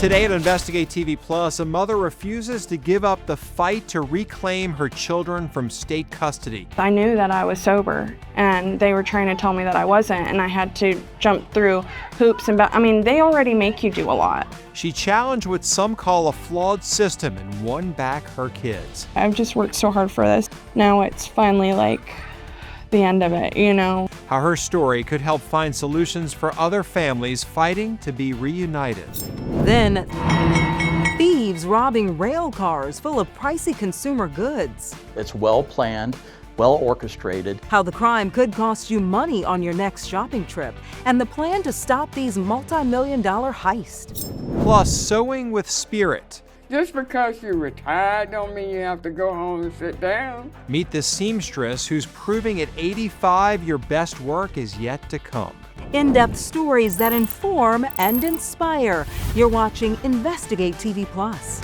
Today at Investigate TV Plus, a mother refuses to give up the fight to reclaim her children from state custody. I knew that I was sober, and they were trying to tell me that I wasn't, and I had to jump through hoops and they already make you do a lot. She challenged what some call a flawed system and won back her kids. I've just worked so hard for this. Now it's finally like the end of it, you know. How her story could help find solutions for other families fighting to be reunited. Then, thieves robbing rail cars full of pricey consumer goods. It's well planned, well orchestrated. How the crime could cost you money on your next shopping trip, and the plan to stop these multi-million-dollar heists. Plus, sewing with spirit. Just because you're retired don't mean you have to go home and sit down. Meet the seamstress who's proving at 85 your best work is yet to come. In-depth stories that inform and inspire. You're watching Investigate TV Plus.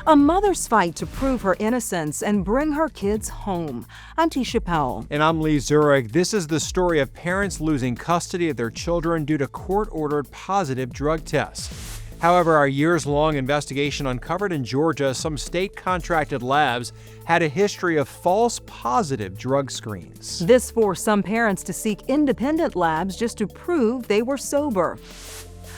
A mother's fight to prove her innocence and bring her kids home. I'm Tisha Powell. And I'm Lee Zurich. This is the story of parents losing custody of their children due to court-ordered positive drug tests. However, our years-long investigation uncovered in Georgia some state-contracted labs had a history of false positive drug screens. This forced some parents to seek independent labs just to prove they were sober.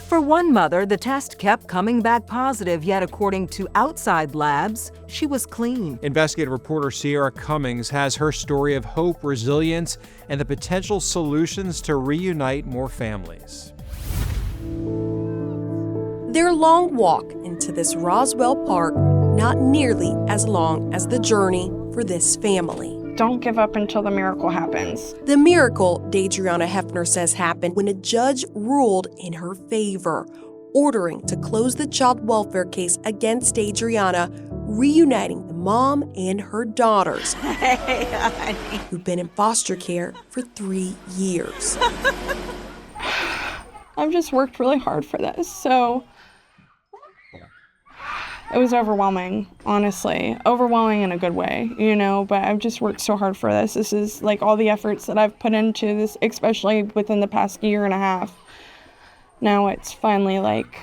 For one mother, the test kept coming back positive, yet according to outside labs, she was clean. Investigative reporter Sierra Cummings has her story of hope, resilience, and the potential solutions to reunite more families. Their long walk into this Roswell Park, not nearly as long as the journey for this family. Don't give up until the miracle happens. The miracle, Dadriana Hefner says, happened when a judge ruled in her favor, ordering to close the child welfare case against Dadriana, reuniting the mom and her daughters, who've been in foster care for 3 years. I've just worked really hard for this, so it was overwhelming, honestly. Overwhelming in a good way, you know, but I've just worked so hard for this. This is like all the efforts that I've put into this, especially within the past year and a half. Now it's finally like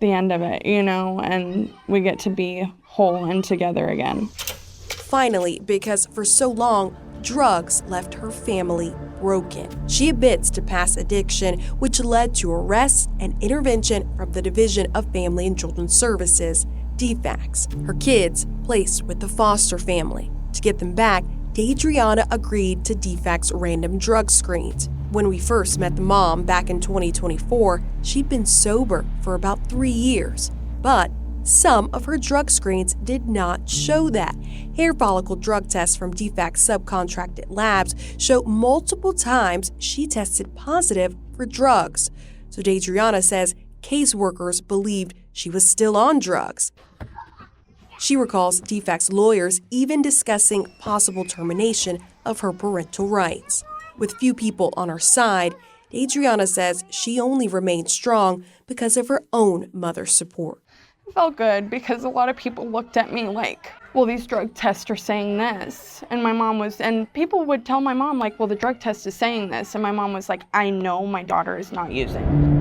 the end of it, you know, and we get to be whole and together again. Finally, because for so long, drugs left her family broken. She admits to past addiction, which led to arrests and intervention from the Division of Family and Children's Services, DFACS. Her kids placed with the foster family. To get them back, Dadriana agreed to DFACS random drug screens. When we first met the mom back in 2024, she'd been sober for about 3 years. But some of her drug screens did not show that. Hair follicle drug tests from DFACS subcontracted labs show multiple times she tested positive for drugs. So Dadriana says caseworkers believed she was still on drugs. She recalls DFACS lawyers even discussing possible termination of her parental rights. With few people on her side, Dadriana says she only remained strong because of her own mother's support. It felt good because a lot of people looked at me like, well, these drug tests are saying this. And people would tell my mom, like, well, the drug test is saying this. And my mom was like, I know my daughter is not using.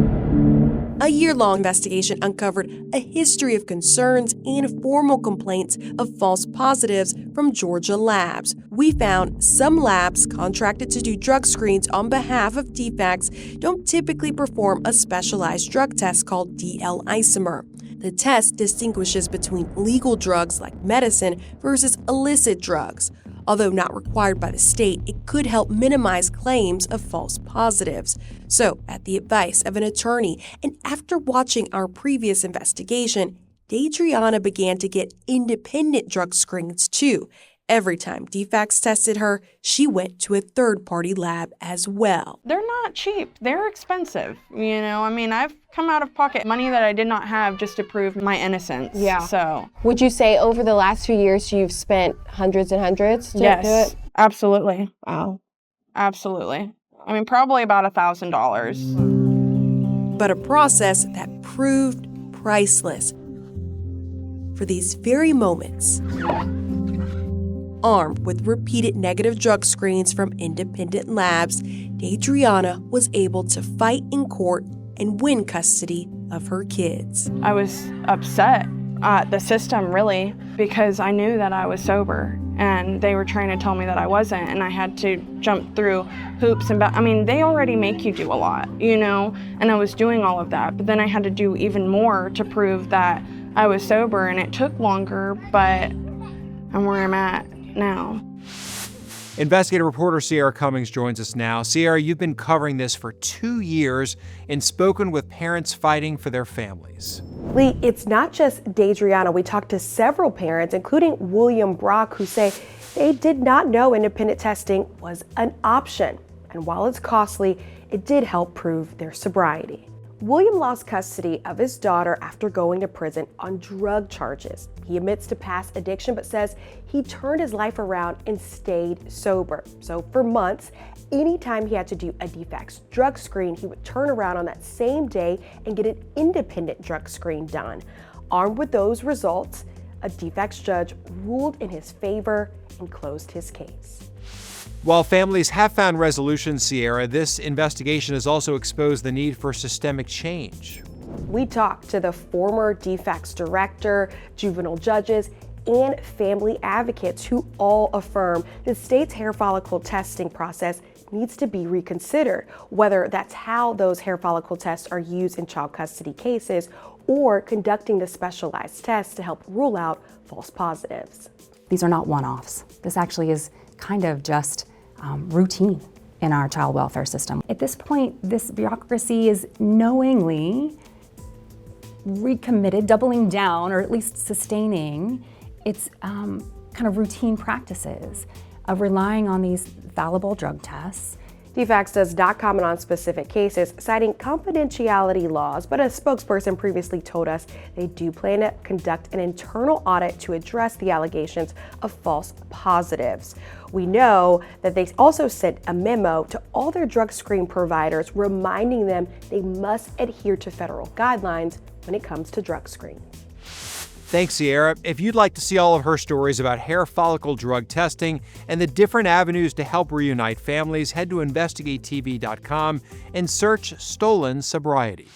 A year-long investigation uncovered a history of concerns and formal complaints of false positives from Georgia labs. We found some labs contracted to do drug screens on behalf of DFACS don't typically perform a specialized drug test called DL isomer. The test distinguishes between legal drugs like medicine versus illicit drugs. Although not required by the state, it could help minimize claims of false positives. So, at the advice of an attorney, and after watching our previous investigation, Dadriana began to get independent drug screens too. Every time DFACS tested her, she went to a third-party lab as well. They're not cheap. They're expensive. You know, I mean, I've come out of pocket money that I did not have just to prove my innocence. Yeah. So, would you say over the last few years you've spent hundreds and hundreds to do it? Absolutely. Wow. Absolutely. I mean, probably about $1,000. But a process that proved priceless. For these very moments, armed with repeated negative drug screens from independent labs, Dadriana was able to fight in court and win custody of her kids. I was upset at the system, really, because I knew that I was sober and they were trying to tell me that I wasn't, and I had to jump through hoops and they already make you do a lot, and I was doing all of that, but then I had to do even more to prove that I was sober, and it took longer, but I'm where I'm at now. Investigative reporter Sierra Cummings joins us now. Sierra, you've been covering this for 2 years and spoken with parents fighting for their families. Lee, it's not just Deidreana. We talked to several parents, including William Brock, who say they did not know independent testing was an option. And while it's costly, it did help prove their sobriety. William lost custody of his daughter after going to prison on drug charges. He admits to past addiction, but says he turned his life around and stayed sober. So for months, anytime he had to do a DFACS drug screen, he would turn around on that same day and get an independent drug screen done. Armed with those results, a DFACS judge ruled in his favor and closed his case. While families have found resolutions, Sierra, this investigation has also exposed the need for systemic change. We talked to the former DFACS director, juvenile judges, and family advocates who all affirm the state's hair follicle testing process needs to be reconsidered, whether that's how those hair follicle tests are used in child custody cases or conducting the specialized tests to help rule out false positives. These are not one-offs. This actually is kind of just routine in our child welfare system. At this point, this bureaucracy is knowingly recommitted, doubling down, or at least sustaining its kind of routine practices of relying on these fallible drug tests. DFACS does not comment on specific cases, citing confidentiality laws, but a spokesperson previously told us they do plan to conduct an internal audit to address the allegations of false positives. We know that they also sent a memo to all their drug screen providers reminding them they must adhere to federal guidelines when it comes to drug screens. Thanks, Sierra. If you'd like to see all of her stories about hair follicle drug testing and the different avenues to help reunite families, head to InvestigateTV.com and search Stolen Sobriety.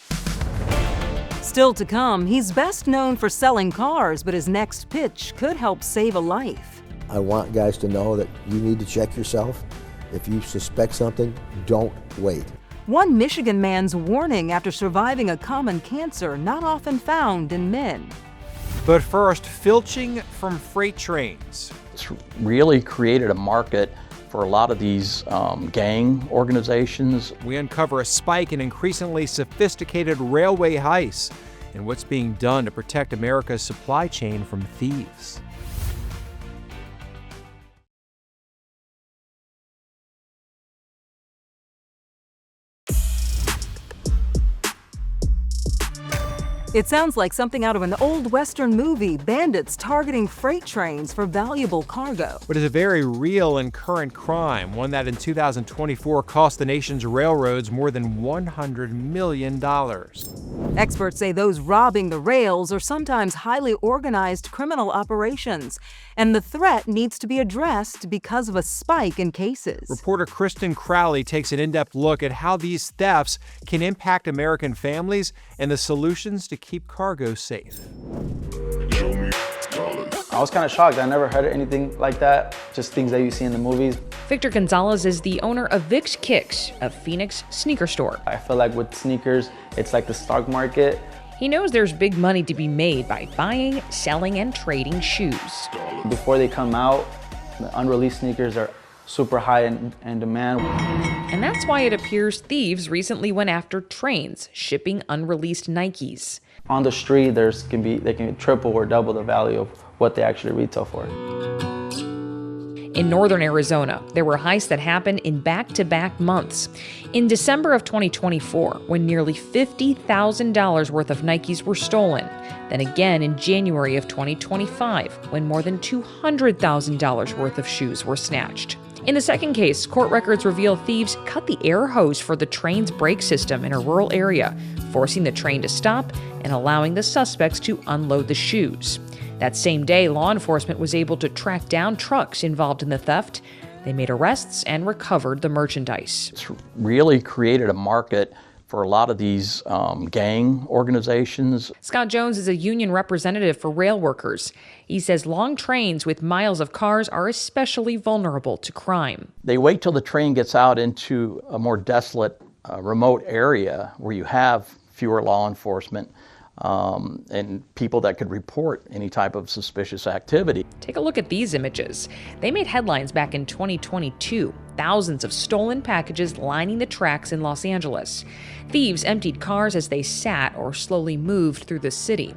Still to come, he's best known for selling cars, but his next pitch could help save a life. I want guys to know that you need to check yourself. If you suspect something, don't wait. One Michigan man's warning after surviving a common cancer not often found in men. But first, filching from freight trains. It's really created a market for a lot of these gang organizations. We uncover a spike in increasingly sophisticated railway heists and what's being done to protect America's supply chain from thieves. It sounds like something out of an old Western movie, bandits targeting freight trains for valuable cargo. But it's a very real and current crime, one that in 2024 cost the nation's railroads more than $100 million. Experts say those robbing the rails are sometimes highly organized criminal operations, and the threat needs to be addressed because of a spike in cases. Reporter Kristen Crowley takes an in-depth look at how these thefts can impact American families and the solutions to keep cargo safe. I was kind of shocked. I never heard anything like that, just things that you see in the movies. Victor Gonzalez is the owner of Vic's Kicks, a Phoenix sneaker store. I feel like with sneakers, it's like the stock market. He knows there's big money to be made by buying, selling, and trading shoes. Before they come out, the unreleased sneakers are super high in demand. And that's why it appears thieves recently went after trains shipping unreleased Nikes. On the street, they can triple or double the value of what they actually retail for. In northern Arizona, there were heists that happened in back-to-back months. In December of 2024, when nearly $50,000 worth of Nikes were stolen. Then again in January of 2025, when more than $200,000 worth of shoes were snatched. In the second case, court records reveal thieves cut the air hose for the train's brake system in a rural area, forcing the train to stop and allowing the suspects to unload the shoes. That same day, law enforcement was able to track down trucks involved in the theft. They made arrests and recovered the merchandise. It's really created a market for a lot of these gang organizations. Scott Jones is a union representative for rail workers. He says long trains with miles of cars are especially vulnerable to crime. They wait till the train gets out into a more desolate, remote area where you have fewer law enforcement and people that could report any type of suspicious activity. Take a look at these images. They made headlines back in 2022. Thousands of stolen packages lining the tracks in Los Angeles. Thieves emptied cars as they sat or slowly moved through the city.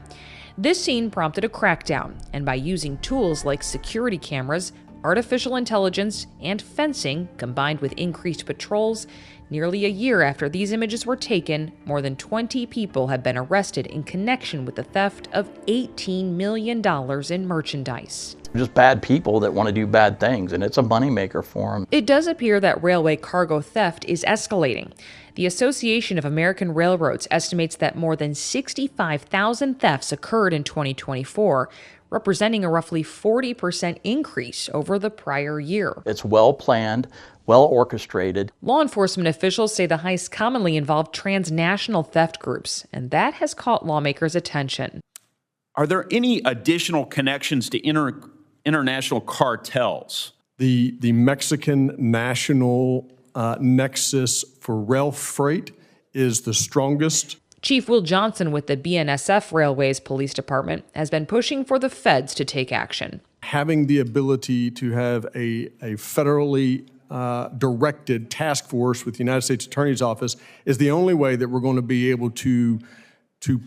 This scene prompted a crackdown, and by using tools like security cameras, artificial intelligence, and fencing, combined with increased patrols, nearly a year after these images were taken, more than 20 people have been arrested in connection with the theft of $18 million in merchandise. Just bad people that want to do bad things, and it's a moneymaker for them. It does appear that railway cargo theft is escalating. The Association of American Railroads estimates that more than 65,000 thefts occurred in 2024, representing a roughly 40% increase over the prior year. It's well planned, well orchestrated. Law enforcement officials say the heists commonly involve transnational theft groups, and that has caught lawmakers' attention. Are there any additional connections to international cartels? The Mexican national nexus for rail freight is the strongest. Chief Will Johnson with the BNSF Railways Police Department has been pushing for the feds to take action. Having the ability to have a federally directed task force with the United States Attorney's Office is the only way that we're going to be able to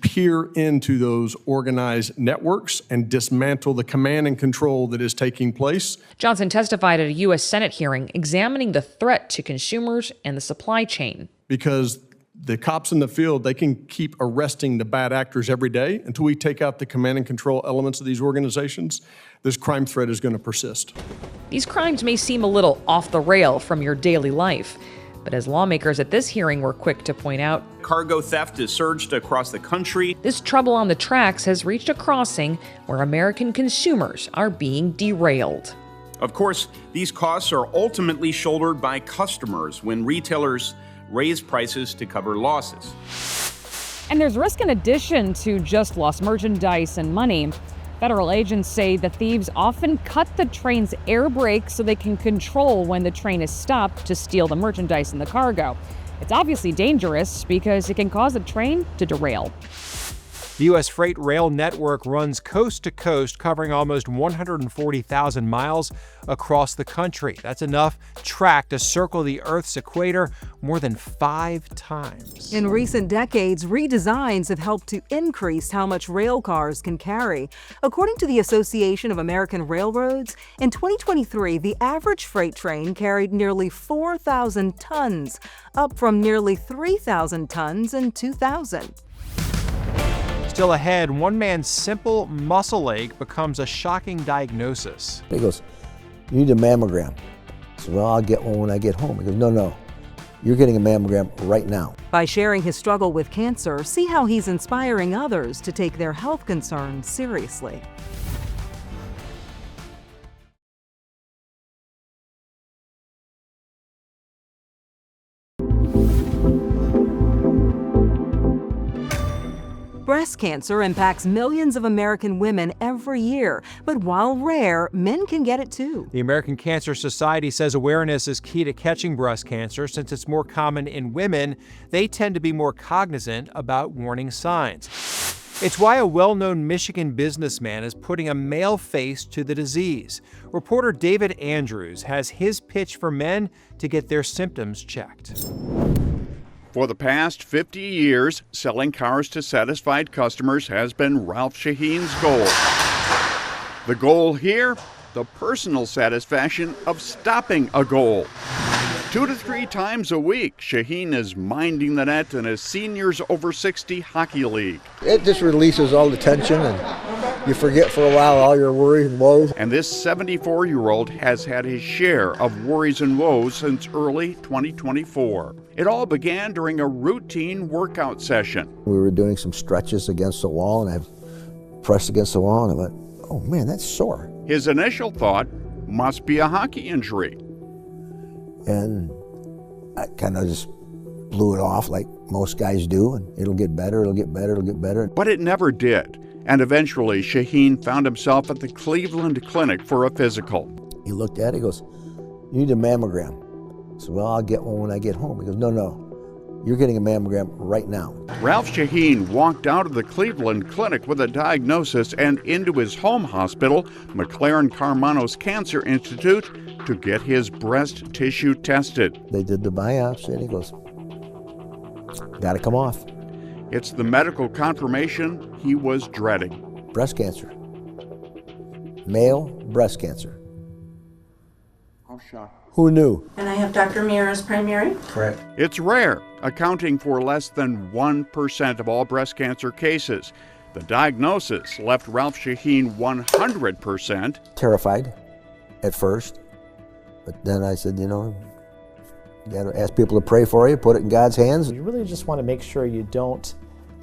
peer into those organized networks and dismantle the command and control that is taking place. Johnson testified at a U.S. Senate hearing examining the threat to consumers and the supply chain. Because the cops in the field, they can keep arresting the bad actors every day until we take out the command and control elements of these organizations. This crime threat is going to persist. These crimes may seem a little off the rail from your daily life, but as lawmakers at this hearing were quick to point out, cargo theft has surged across the country. This trouble on the tracks has reached a crossing where American consumers are being derailed. Of course, these costs are ultimately shouldered by customers when retailers raise prices to cover losses. And there's risk in addition to just lost merchandise and money. Federal agents say the thieves often cut the train's air brakes so they can control when the train is stopped to steal the merchandise and the cargo. It's obviously dangerous because it can cause the train to derail. The U.S. Freight Rail Network runs coast to coast, covering almost 140,000 miles across the country. That's enough track to circle the Earth's equator more than 5 times. In recent decades, redesigns have helped to increase how much rail cars can carry. According to the Association of American Railroads, in 2023, the average freight train carried nearly 4,000 tons, up from nearly 3,000 tons in 2000. Still ahead, one man's simple muscle ache becomes a shocking diagnosis. He goes, "You need a mammogram." I said, "Well, I'll get one when I get home." He goes, "No, you're getting a mammogram right now." By sharing his struggle with cancer, see how he's inspiring others to take their health concerns seriously. Breast cancer impacts millions of American women every year, but while rare, men can get it too. The American Cancer Society says awareness is key to catching breast cancer. Since it's more common in women, they tend to be more cognizant about warning signs. It's why a well-known Michigan businessman is putting a male face to the disease. Reporter David Andrews has his pitch for men to get their symptoms checked. For the past 50 years, selling cars to satisfied customers has been Ralph Shaheen's goal. The goal here, the personal satisfaction of stopping a goal. 2 to 3 times a week, Shaheen is minding the net in his seniors over 60 hockey league. It just releases all the tension and you forget for a while all your worries and woes. And this 74-year-old has had his share of worries and woes since early 2024. It all began during a routine workout session. We were doing some stretches against the wall and I pressed against the wall and I went, "Oh man, that's sore." His initial thought must be a hockey injury. And I kind of just blew it off like, Most guys do, and it'll get better, it'll get better, it'll get better. But it never did. And eventually, Shaheen found himself at the Cleveland Clinic for a physical. He looked at it, he goes, "You need a mammogram." I said, "Well, I'll get one when I get home." He goes, "No, you're getting a mammogram right now." Ralph Shaheen walked out of the Cleveland Clinic with a diagnosis and into his home hospital, McLaren Carmano's Cancer Institute, to get his breast tissue tested. They did the biopsy, and he goes, "Got to come off." It's the medical confirmation he was dreading. Breast cancer. Male breast cancer. How shocked. Who knew? And I have Dr. Mira's primary. Correct. It's rare, accounting for less than 1% of all breast cancer cases. The diagnosis left Ralph Shaheen 100%. Terrified at first, but then I said, you got to ask people to pray for you, put it in God's hands. You really just want to make sure you don't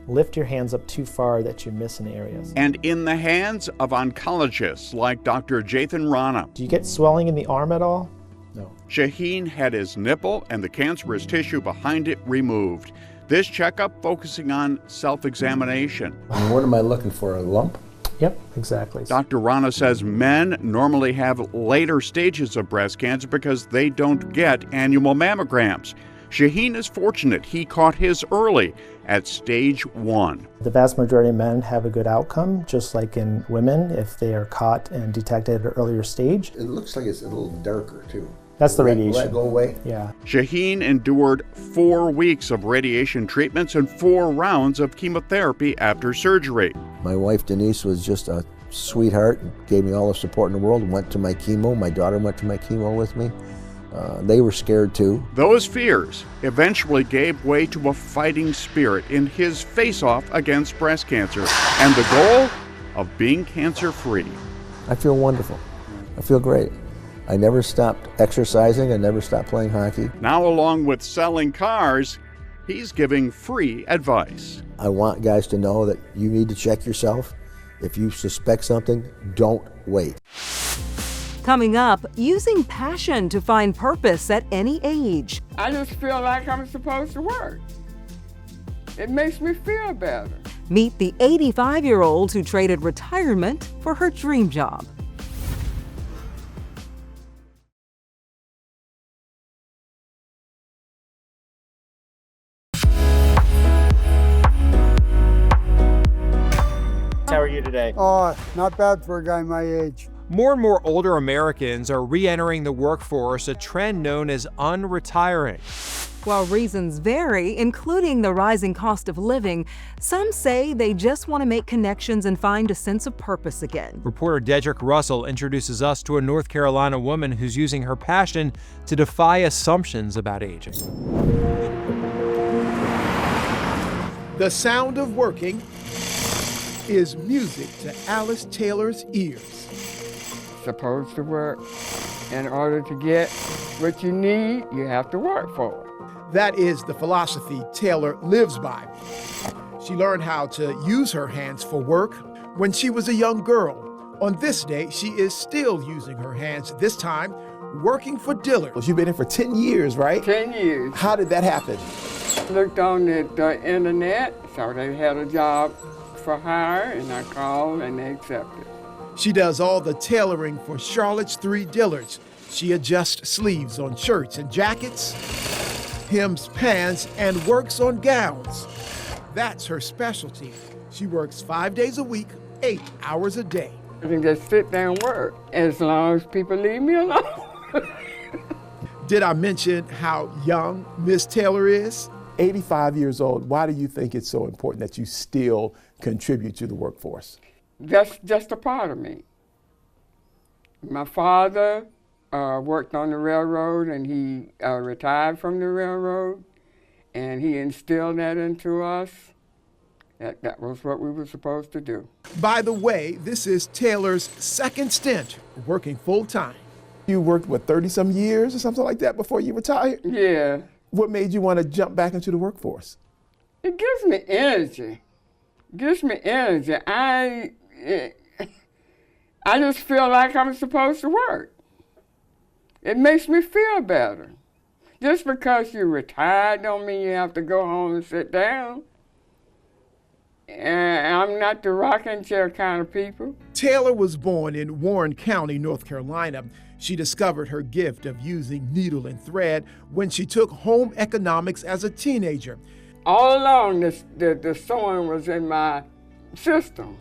lift your hands up too far that you miss in areas. And in the hands of oncologists like Dr. Jathan Rana. Do you get swelling in the arm at all? No. Shaheen had his nipple and the cancerous tissue behind it removed. This checkup focusing on self-examination. What am I looking for, a lump? Yep, exactly. Dr. Rana says men normally have later stages of breast cancer because they don't get annual mammograms. Shaheen is fortunate he caught his early at stage 1. The vast majority of men have a good outcome, just like in women, if they are caught and detected at an earlier stage. It looks like it's a little darker too. That's the radiation. Will that go away? Yeah. Shaheen endured 4 weeks of radiation treatments and 4 rounds of chemotherapy after surgery. My wife Denise was just a sweetheart and gave me all the support in the world, went to my chemo. My daughter went to my chemo with me. They were scared too. Those fears eventually gave way to a fighting spirit in his face-off against breast cancer and the goal of being cancer-free. I feel wonderful. I feel great. I never stopped exercising. I never stopped playing hockey. Now, along with selling cars, he's giving free advice. I want guys to know that you need to check yourself. If you suspect something, don't wait. Coming up, using passion to find purpose at any age. I just feel like I'm supposed to work. It makes me feel better. Meet the 85-year-old who traded retirement for her dream job. How are you today? Oh, not bad for a guy my age. More and more older Americans are re-entering the workforce, a trend known as unretiring. While reasons vary, including the rising cost of living, some say they just want to make connections and find a sense of purpose again. Reporter Dedrick Russell introduces us to a North Carolina woman who's using her passion to defy assumptions about aging. The sound of working is music to Alice Taylor's ears. Supposed to work. In order to get what you need, you have to work for it. That is the philosophy Taylor lives by. She learned how to use her hands for work when she was a young girl. On this day, she is still using her hands, this time working for Dillard's. You've been in for 10 years, right? 10 years. How did that happen? Looked on the internet, saw they had a job for hire, and I called and they accepted. She does all the tailoring for Charlotte's 3 Dillards. She adjusts sleeves on shirts and jackets, hems pants, and works on gowns. That's her specialty. She works 5 days a week, 8 hours a day. I can just sit there and work as long as people leave me alone. Did I mention how young Miss Taylor is? 85 years old. Why do you think it's so important that you still contribute to the workforce? That's just a part of me. My father worked on the railroad, and he retired from the railroad, and he instilled that into us. That was what we were supposed to do. By the way, this is Taylor's second stint working full-time. You worked, 30-some years or something like that before you retired? Yeah. What made you want to jump back into the workforce? It gives me energy. I just feel like I'm supposed to work. It makes me feel better. Just because you're retired don't mean you have to go home and sit down. And I'm not the rocking chair kind of people. Taylor was born in Warren County, North Carolina. She discovered her gift of using needle and thread when she took home economics as a teenager. All along, the sewing was in my system.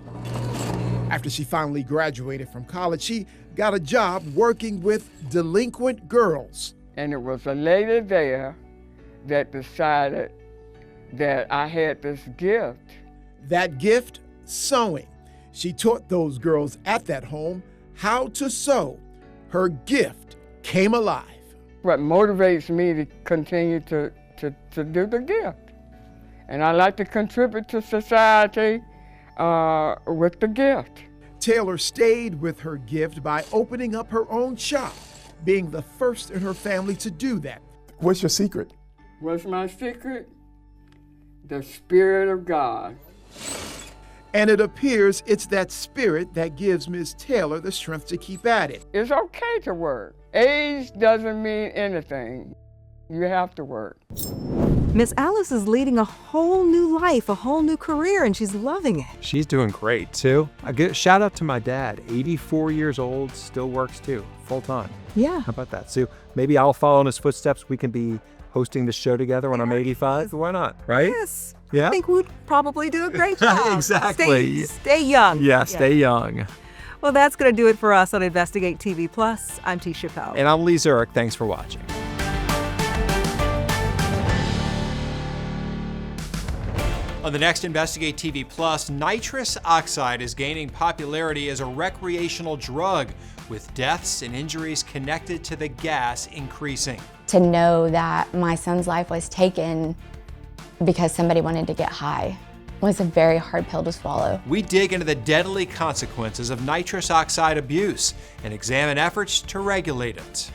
After she finally graduated from college, she got a job working with delinquent girls. And it was a lady there that decided that I had this gift. That gift, sewing. She taught those girls at that home how to sew. Her gift came alive. What motivates me to continue to do the gift. And I like to contribute to society with the gift. Taylor stayed with her gift by opening up her own shop, being the first in her family to do that. What's your secret? What's my secret? The Spirit of God. And it appears it's that spirit that gives Ms. Taylor the strength to keep at it. It's okay to work. Age doesn't mean anything. You have to work. Miss Alice is leading a whole new life, a whole new career, and she's loving it. She's doing great, too. I get shout out to my dad, 84 years old, still works, too, full time. Yeah. How about that, Sue? Maybe I'll follow in his footsteps. We can be hosting the show together when I'm 85. Why not, right? Yes. Yeah? I think we'd probably do a great job. Exactly. Stay young. Yeah, stay young. Well, that's going to do it for us on Investigate TV Plus. I'm T. Chappelle. And I'm Lee Zurich. Thanks for watching. On the next Investigate TV Plus, nitrous oxide is gaining popularity as a recreational drug, with deaths and injuries connected to the gas increasing. To know that my son's life was taken because somebody wanted to get high was a very hard pill to swallow. We dig into the deadly consequences of nitrous oxide abuse and examine efforts to regulate it.